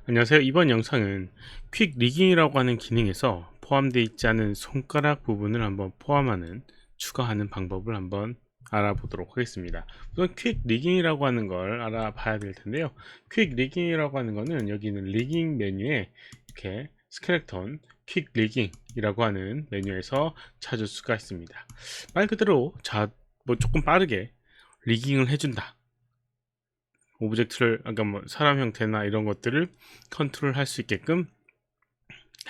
안녕하세요. 이번 영상은 퀵 리깅이라고 하는 기능에서 포함되어 있지 않은 손가락 부분을 한번 포함하는 추가하는 방법을 한번 알아보도록 하겠습니다. 우선 퀵 리깅이라고 하는 걸 알아봐야 될 텐데요. 퀵 리깅이라고 하는 거는 여기 있는 리깅 메뉴에 이렇게 스켈레톤 퀵 리깅이라고 하는 메뉴에서 찾을 수가 있습니다. 말 그대로 조금 빠르게 리깅을 해준다. 오브젝트를, 그러니까 뭐 사람 형태나 이런 것들을 컨트롤 할 수 있게끔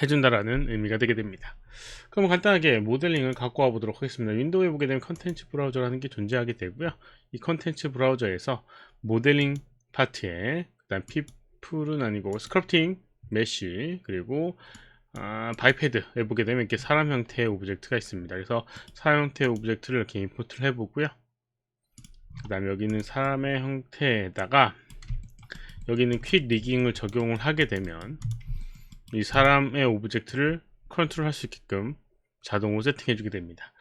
해준다라는 의미가 되게 됩니다. 그럼 간단하게 모델링을 갖고 와 보도록 하겠습니다. 윈도우에 보게 되면 컨텐츠 브라우저라는 게 존재하게 되고요. 이 컨텐츠 브라우저에서 모델링 파트에 그다음 피플은 아니고 스크럽팅, 메쉬, 그리고 바이패드에 보게 되면 이렇게 사람 형태의 오브젝트가 있습니다. 그래서 사람 형태의 오브젝트를 이렇게 임포트를 해보고요. 그 다음에 여기 있는 사람의 형태에다가 여기는 퀵 리깅을 적용을 하게 되면 이 사람의 오브젝트를 컨트롤 할 수 있게끔 자동으로 세팅해 주게 됩니다.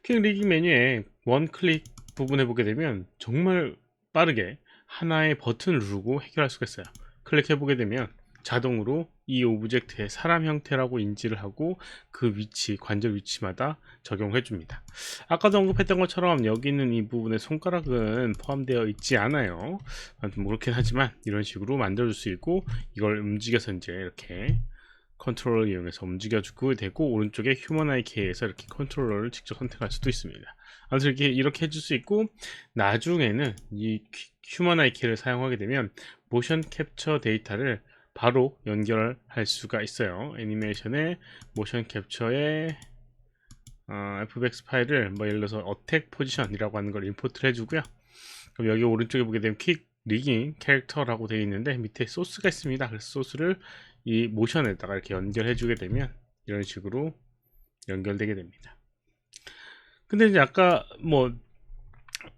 퀵 리깅 메뉴에 원 클릭 부분에 보게 되면 정말 빠르게 하나의 버튼을 누르고 해결할 수가 있어요. 클릭해 보게 되면 자동으로 이 오브젝트의 사람 형태라고 인지를 하고 그 위치, 관절 위치마다 적용해 줍니다. 아까도 언급했던 것처럼 여기 있는 이 부분에 손가락은 포함되어 있지 않아요. 아무튼 뭐 그렇긴 하지만 이런 식으로 만들어 줄 수 있고, 이걸 움직여서 이제 이렇게 컨트롤러를 이용해서 움직여주고 되고, 오른쪽에 휴먼 아이 키에서 이렇게 컨트롤러를 직접 선택할 수도 있습니다. 아무튼 이렇게 해줄 수 있고, 나중에는 이 휴먼 아이 키를 사용하게 되면 모션 캡처 데이터를 바로 연결할 수가 있어요. 애니메이션의 모션 캡처에 fbx 파일을 뭐 예를 들어서 어택 포지션이라고 하는 걸 임포트를 해주고요. 그럼 여기 오른쪽에 보게 되면 퀵 리깅 캐릭터라고 되어 있는데 밑에 소스가 있습니다. 그래서 소스를 이 모션에다가 이렇게 연결해 주게 되면 이런 식으로 연결되게 됩니다. 근데 이제 아까 뭐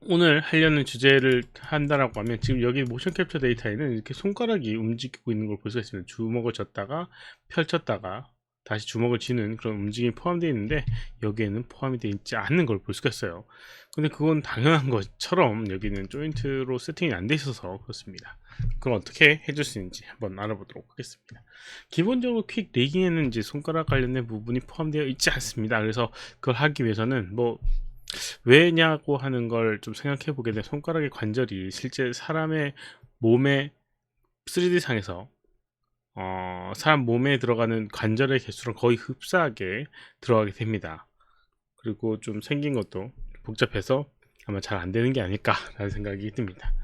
오늘 하려는 주제를 한다라고 하면, 지금 여기 모션 캡처 데이터에는 이렇게 손가락이 움직이고 있는 걸 볼 수가 있습니다. 주먹을 졌다가 펼쳤다가 다시 주먹을 쥐는 그런 움직임이 포함되어 있는데 여기에는 포함이 되어 있지 않는 걸 볼 수가 있어요. 근데 그건 당연한 것처럼 여기는 조인트로 세팅이 안 돼 있어서 그렇습니다. 그럼 어떻게 해줄 수 있는지 한번 알아보도록 하겠습니다. 기본적으로 퀵 리깅에는 이제 손가락 관련된 부분이 포함되어 있지 않습니다. 그래서 그걸 하기 위해서는 뭐 왜냐고 하는 걸 좀 생각해 보게 되면, 손가락의 관절이 실제 사람의 몸의 3D 상에서 사람 몸에 들어가는 관절의 개수랑 거의 흡사하게 들어가게 됩니다. 그리고 좀 생긴 것도 복잡해서 아마 잘 안 되는 게 아닐까라는 생각이 듭니다.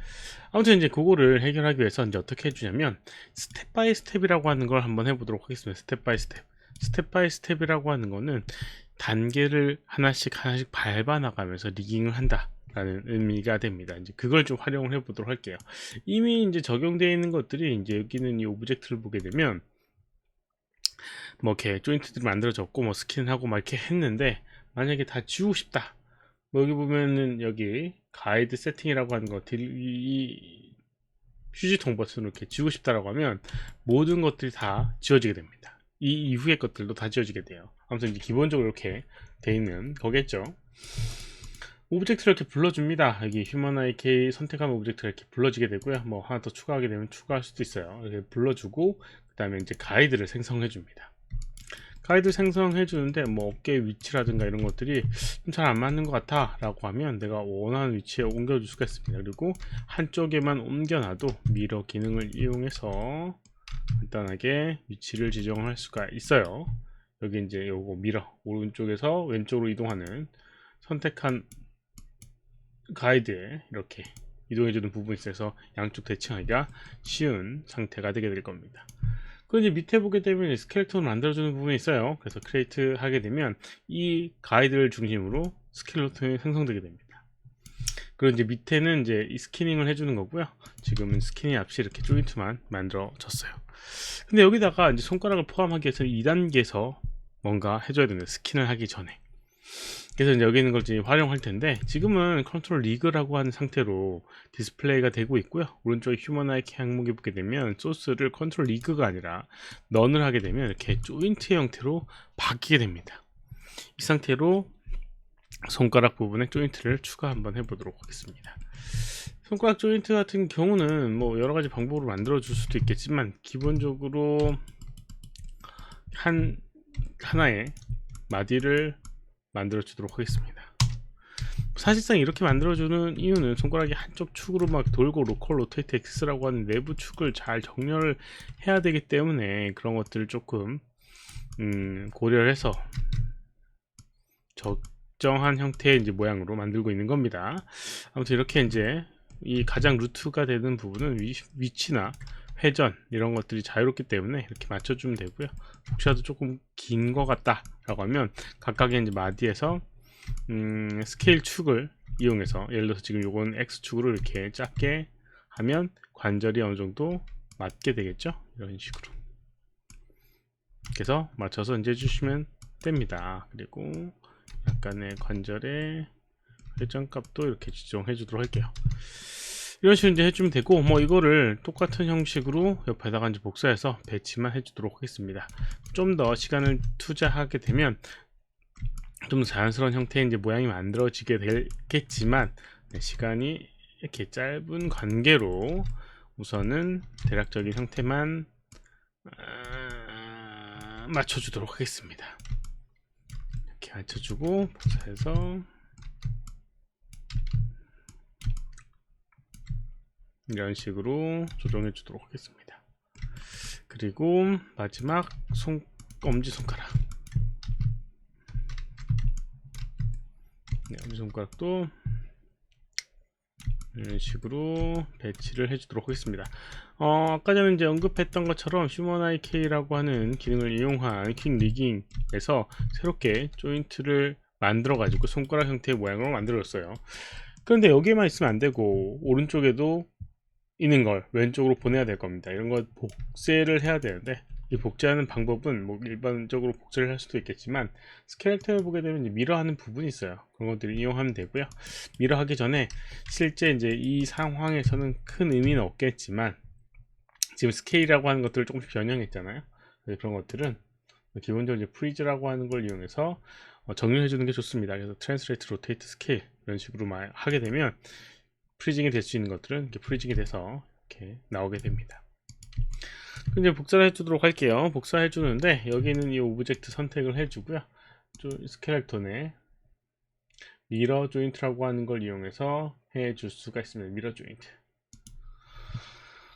아무튼 이제 그거를 해결하기 위해서 이제 어떻게 해주냐면, 스텝 바이 스텝이라고 하는 걸 한번 해보도록 하겠습니다. 스텝 바이 스텝. 스텝 바이 스텝이라고 하는 거는 단계를 하나씩 밟아 나가면서 리깅을 한다 라는 의미가 됩니다. 이제 그걸 좀 활용을 해 보도록 할게요. 이미 이제 적용되어 있는 것들이, 이제 여기는 이 오브젝트를 보게 되면 뭐 이렇게 조인트들이 만들어졌고 뭐 스킨하고 막 이렇게 했는데, 만약에 다 지우고 싶다, 뭐 여기 보면은 여기 가이드 세팅이라고 하는 거, 이 휴지통 버튼으로 이렇게 지우고 싶다라고 하면 모든 것들이 다 지워지게 됩니다. 이 이후의 것들도 다 지워지게 돼요. 아무튼 이제 기본적으로 이렇게 돼 있는 거겠죠. 오브젝트를 이렇게 불러줍니다. 여기 휴먼 IK 선택한 오브젝트를 이렇게 불러주게 되고요. 뭐 하나 더 추가하게 되면 추가할 수도 있어요. 이렇게 불러주고 그 다음에 이제 가이드를 생성해 줍니다. 가이드 생성해 주는데 뭐 어깨 위치라든가 이런 것들이 좀 잘 안 맞는 것 같아 라고 하면 내가 원하는 위치에 옮겨 줄 수가 있습니다. 그리고 한쪽에만 옮겨놔도 미러 기능을 이용해서 간단하게 위치를 지정할 수가 있어요. 여기 이제 요거 미러, 오른쪽에서 왼쪽으로 이동하는 선택한 가이드에 이렇게 이동해주는 부분이 있어서 양쪽 대칭하기가 쉬운 상태가 되게 될 겁니다. 그 이제 밑에 보게 되면 스켈레톤을 만들어주는 부분이 있어요. 그래서 크리에이트 하게 되면 이 가이드를 중심으로 스켈레톤이 생성되게 됩니다. 그리고 이제 밑에는 이제 이 스키닝을 해주는 거고요. 지금은 스키닝 없이 이렇게 조인트만 만들어졌어요. 근데 여기다가 이제 손가락을 포함하기 위해서 2단계에서 뭔가 해줘야 되는데, 스킨을 하기 전에. 그래서 이제 여기 있는 걸 이제 활용할 텐데, 지금은 컨트롤 리그라고 하는 상태로 디스플레이가 되고 있고요. 오른쪽에 휴먼 아이 키 항목에 보게 되면 소스를 컨트롤 리그가 아니라 넌을 하게 되면 이렇게 조인트 형태로 바뀌게 됩니다. 이 상태로 손가락 부분에 조인트를 추가 한번 해보도록 하겠습니다. 손가락 조인트 같은 경우는 뭐 여러 가지 방법으로 만들어 줄 수도 있겠지만 기본적으로 하나의 마디를 만들어 주도록 하겠습니다. 사실상 이렇게 만들어주는 이유는 손가락이 한쪽 축으로 막 돌고 로컬 로테이트 X라고 하는 내부 축을 잘 정렬을 해야 되기 때문에 그런 것들을 조금 고려를 해서 적정한 형태의 이제 모양으로 만들고 있는 겁니다. 아무튼 이렇게 이제 이 가장 루트가 되는 부분은 위치나 회전 이런 것들이 자유롭기 때문에 이렇게 맞춰주면 되고요. 혹시라도 조금 긴 것 같다 라고 하면 각각의 이제 마디에서 스케일 축을 이용해서 예를 들어서 지금 요건 X축으로 이렇게 작게 하면 관절이 어느 정도 맞게 되겠죠. 이런 식으로 그래서 맞춰서 이제 해주시면 됩니다. 그리고 약간의 관절의 회전값도 이렇게 지정해 주도록 할게요. 이런 식으로 이제 해주면 되고, 뭐 이거를 똑같은 형식으로 옆에다가 이제 복사해서 배치만 해주도록 하겠습니다. 좀 더 시간을 투자하게 되면 좀 자연스러운 형태의 이제 모양이 만들어지게 되겠지만, 시간이 이렇게 짧은 관계로 우선은 대략적인 형태만 맞춰주도록 하겠습니다. 이렇게 맞춰주고 복사해서 이런 식으로 조정해 주도록 하겠습니다. 그리고 마지막 엄지손가락, 엄지손가락도 이런 식으로 배치를 해 주도록 하겠습니다. 아까 전에 이제 언급했던 것처럼 휴먼 IK라고 하는 기능을 이용한 퀵 리깅에서 새롭게 조인트를 만들어 가지고 손가락 형태의 모양으로 만들었어요. 그런데 여기에만 있으면 안 되고 오른쪽에도 있는 걸 왼쪽으로 보내야 될 겁니다. 이런 걸 복제를 해야 되는데, 이 복제하는 방법은 뭐 일반적으로 복제를 할 수도 있겠지만 스켈레톤을 보게 되면 이제 미러하는 부분이 있어요. 그런 것들을 이용하면 되고요. 미러하기 전에 실제 이제 이 상황에서는 큰 의미는 없겠지만 지금 스케일이라고 하는 것들을 조금씩 변형했잖아요. 그런 것들은 기본적으로 이제 프리즈라고 하는 걸 이용해서 정렬해 주는 게 좋습니다. 그래서 트랜스레이트, 로테이트, 스케일 이런 식으로 하게 되면 프리징이 될 수 있는 것들은 이렇게 프리징이 돼서 이렇게 나오게 됩니다. 이제 복사를 해주도록 할게요. 복사해 주는데 여기는 이 오브젝트 선택을 해주고요. 스켈레톤에 미러 조인트라고 하는 걸 이용해서 해줄 수가 있습니다. 미러 조인트.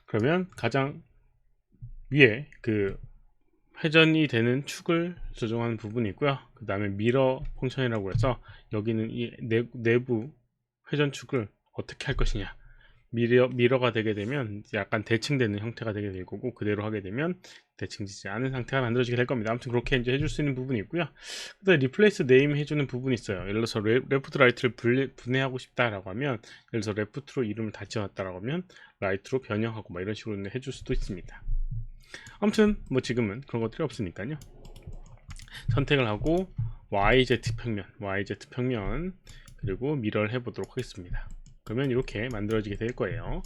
그러면 가장 위에 그 회전이 되는 축을 조정하는 부분이 있고요. 그 다음에 미러 펑션이라고 해서 여기는 이 내부 회전축을 어떻게 할 것이냐, 미러가 되게 되면 약간 대칭되는 형태가 되게 될 거고, 그대로 하게 되면 대칭되지 않은 상태가 만들어지게 될 겁니다. 아무튼 그렇게 이제 해줄 수 있는 부분이 있고요. 그다음에 리플레이스 네임 해주는 부분이 있어요. 예를 들어서 레프트 라이트를 분해하고 싶다라고 하면, 예를 들어서 레프트로 이름을 다 지어놨다라고 하면 라이트로 변형하고 막 이런 식으로 해줄 수도 있습니다. 아무튼 뭐 지금은 그런 것들이 없으니까요. 선택을 하고 YZ 평면 그리고 미러를 해보도록 하겠습니다. 그러면 이렇게 만들어지게 될 거예요.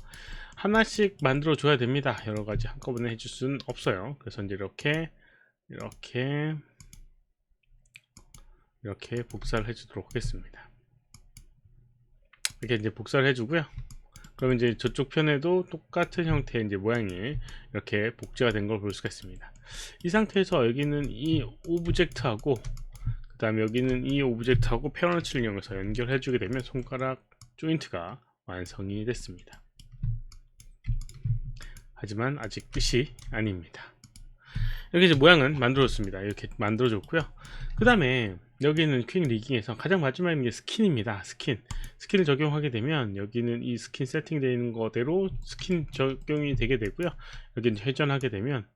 하나씩 만들어 줘야 됩니다. 여러 가지 한꺼번에 해줄 수는 없어요. 그래서 이제 이렇게 복사를 해주도록 하겠습니다. 이렇게 이제 복사를 해주고요. 그러면 이제 저쪽 편에도 똑같은 형태의 이제 모양이 이렇게 복제가 된 걸 볼 수가 있습니다. 이 상태에서 여기는 이 오브젝트하고 그 다음에 여기는 이 오브젝트하고 페어런츠를 이용해서 연결해 주게 되면 손가락 조인트가 완성이 됐습니다. 하지만 아직 끝이 아닙니다. 이렇게 이제 모양은 만들어졌습니다. 이렇게 만들어졌고요. 그 다음에 여기는 퀵 리깅에서 가장 마지막에 있는 게 스킨입니다. 스킨을 적용하게 되면 여기는 이 스킨 세팅되어 있는 거대로 스킨 적용이 되게 되고요. 여기는 회전하게 되면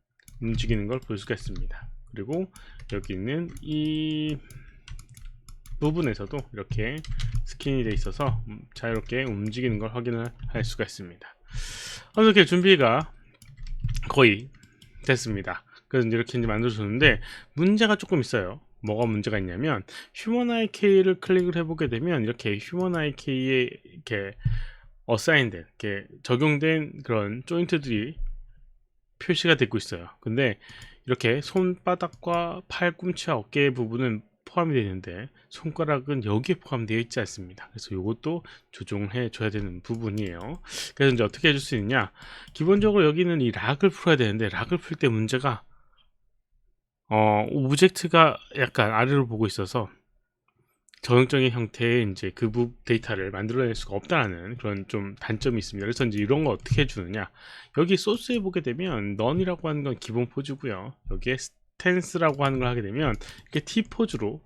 움직이는 걸 볼 수가 있습니다. 그리고 여기 있는 이 부분에서도 이렇게 스킨이 되어 있어서 자유롭게 움직이는 걸 확인을 할 수가 있습니다. 이렇게 준비가 거의 됐습니다. 그래서 이렇게 이제 만들어줬는데 문제가 조금 있어요. 뭐가 문제가 있냐면 휴먼 IK를 클릭을 해보게 되면 이렇게 휴먼 IK에 이렇게 어사인된, 이렇게 적용된 그런 조인트들이 표시가 되고 있어요. 근데 이렇게 손바닥과 팔꿈치와 어깨 부분은 포함이 되는데 손가락은 여기에 포함되어 있지 않습니다. 그래서 이것도 조정해 줘야 되는 부분이에요. 그래서 이제 어떻게 해줄 수 있냐, 기본적으로 여기는 이 락을 풀어야 되는데 락을 풀 때 문제가 오브젝트가 약간 아래로 보고 있어서 전형적인 형태의 이제 그 데이터를 만들어낼 수가 없다는 그런 좀 단점이 있습니다. 그래서 이제 이런 거 어떻게 해주느냐, 여기 소스에 보게 되면 none이라고 하는 건 기본 포즈고요. 여기에 스탠스라고 하는 걸 하게 되면 이렇게 T 포즈로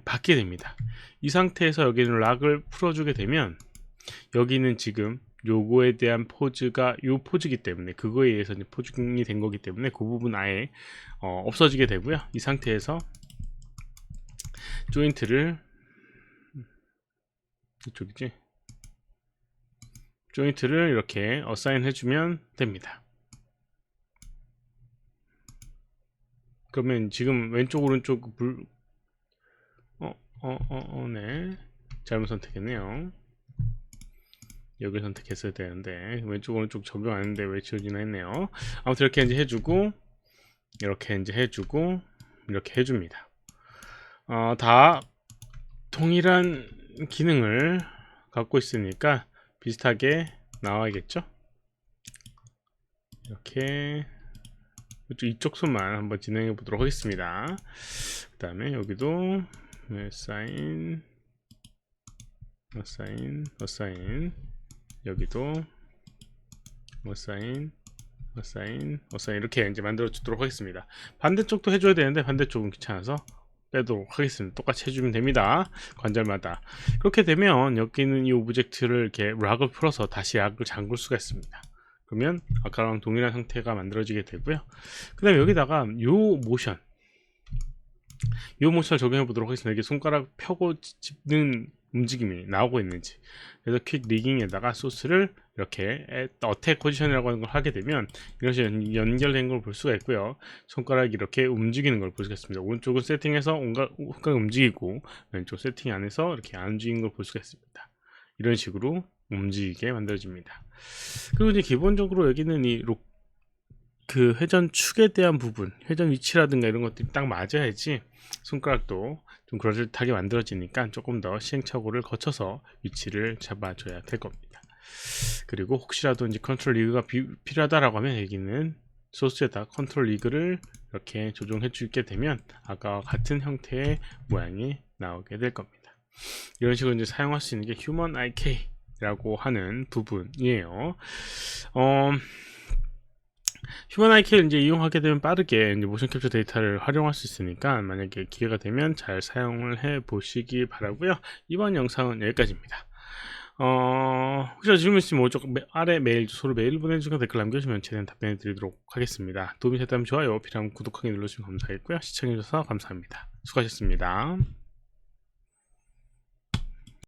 받게 됩니다. 이 상태에서 여기는 락을 풀어주게 되면 여기는 지금 요거에 대한 포즈가 요 포즈이기 때문에 그거에 의해서 이제 포징이 된 거기 때문에 그 부분 아예 없어지게 되고요. 이 상태에서 조인트를 이쪽이지, 조인트를 이렇게 어사인 해주면 됩니다. 그러면 지금 왼쪽 오른쪽 네, 잘못 선택했네요. 여기를 선택했어야 되는데 왼쪽 오른쪽 적용 안 했는데 왜 지워지나 했네요. 아무튼 이렇게 이제 해주고 이렇게 이제 해주고 이렇게 해줍니다. 다 동일한 기능을 갖고 있으니까 비슷하게 나와야겠죠. 이렇게 이쪽 손만 한번 진행해 보도록 하겠습니다. 그 다음에 여기도 어사인 여기도 어사인 이렇게 이제 만들어 주도록 하겠습니다. 반대쪽도 해줘야 되는데 반대쪽은 귀찮아서 빼도록 하겠습니다. 똑같이 해주면 됩니다. 관절마다. 그렇게 되면 여기는 이 오브젝트를 이렇게 락을 풀어서 다시 락을 잠글 수가 있습니다. 그러면 아까랑 동일한 형태가 만들어지게 되고요. 그 다음에 여기다가 요 모션을 적용해 보도록 하겠습니다. 이게 손가락 펴고 짚는 움직임이 나오고 있는지. 그래서 퀵 리깅에다가 소스를 이렇게 어택 포지션이라고 하는 걸 하게 되면 이런 식으로 연결된 걸 볼 수가 있고요. 손가락이 이렇게 움직이는 걸 볼 수가 있습니다. 오른쪽은 세팅해서 온갖 움직이고 왼쪽 세팅 안에서 이렇게 안 움직이는 걸 볼 수가 있습니다. 이런 식으로 움직이게 만들어집니다. 그리고 이제 기본적으로 여기는 그 회전 축에 대한 부분, 회전 위치라든가 이런 것들이 딱 맞아야지 손가락도 좀 그럴듯하게 만들어지니까 조금 더 시행착오를 거쳐서 위치를 잡아줘야 될 겁니다. 그리고 혹시라도 이제 컨트롤 리그가 필요하다라고 하면 여기는 소스에다 컨트롤 리그를 이렇게 조정해 주게 되면 아까와 같은 형태의 모양이 나오게 될 겁니다. 이런 식으로 이제 사용할 수 있는 게 휴먼 IK 라고 하는 부분이에요. 휴먼 IK를 이제 이용하게 되면 빠르게 이제 모션 캡처 데이터를 활용할 수 있으니까 만약에 기회가 되면 잘 사용을 해 보시기 바라고요. 이번 영상은 여기까지입니다. 혹시 질문 있으면 오른쪽 아래 메일 주소로 메일 보내주시거나 댓글 남겨주시면 최대한 답변해 드리도록 하겠습니다. 도움이 됐다면 좋아요, 필요하면 구독하기 눌러주시면 감사하겠고요. 시청해주셔서 감사합니다. 수고하셨습니다.